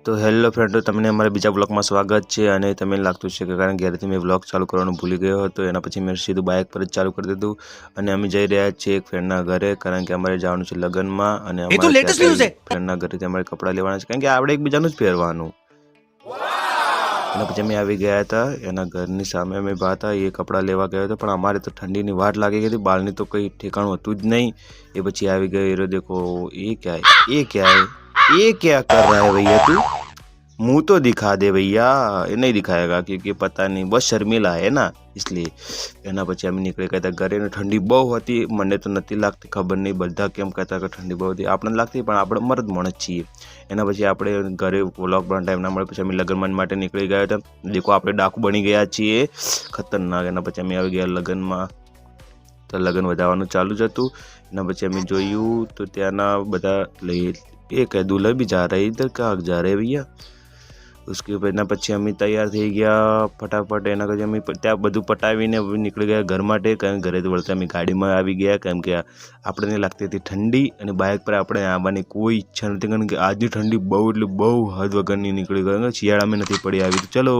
तो hello friendo, तमने अमरा बीजा ब्लॉग में स्वागत है। અને તમે લાગતું છે કે કારણ ઘરેથી મેં વ્લોગ ચાલુ કરવાનું ભૂલી ગયો હતો, એના પછી મેં સીધું બાઇક પર જ ચાલુ કરી દીધું અને અમે જઈ રહ્યા છીએ એક ફ્રેન્ડના ઘરે, કારણ કે અમારે જવાનું છે લગ્નમાં અને અમારે લેટેસ્ટ ન્યૂઝ છે ફ્રેન્ડના ઘરેથી અમારે કપડાં લેવાના છે, કારણ કે આપણે એકબીજાનું જ પહેરવાનું। એના પછી અમે આવી ગયા હતા એના ઘરની સામે અમે ઉભા હતા, એ કપડાં લેવા ગયો હતો પણ અમારે તો ઠંડીની વાટ લાગી ગઈ હતી, બાળની તો કંઈ ઠેકાણું હતું જ નહીં। એ પછી આવી ગયો હીરો, देखो ये क्या है, ये क्या है, ये क्या कर रहा है भैया तू, मुंह तो दिखा दे भैया। ये नहीं दिखाएगा क्योंकि पता नहीं, बस शर्मिला है ना इसलिए। एना પછી અમે નીકળી ગયા હતા ઘરે, ઠંડી બહુ હતી, મને તો નથી લાગતી, ખબર નહીં બધા કેમ કહેતા કે ઠંડી બહુ હતી, આપણને લાગતી પણ આપણે મરદ માણસ છીએ। એના પછી આપણે ઘરે વ્લોગ બનાવવાનો ટાઈમ ના મળે, પછી અમે લગ્નમાં માટે નીકળી ગયા હતા। દેખો આપણે ડાકુ બની ગયા છીએ, ખતરનાક। એના પછી અમે આવી ગયા લગ્નમાં, તો લગ્ન વધાવવાનું ચાલુ જ હતું। એના પછી અમે જોયું તો ત્યાંના બધા લઈ एक है दूल्हा भी जा रहा है, इधर कहाँ जा रहे हैं भैया। उसके एना पछी अमी तैयार थी गया फटाफट, एना पछी अमी त्या बधुं पटावीने निकળી गया घर माटे, कारण घरे वळता अमी गाड़ी में आवी गया, कारण के आपणे लागती हती ठंडी अने बाइक पर आपणे आववानी कोई इच्छा नथी, कारण के आजनी ठंडी बहु एटले बहु हद वगरनी निकળી गई, शियाळामां नथी पड़ी आवी। तो चलो।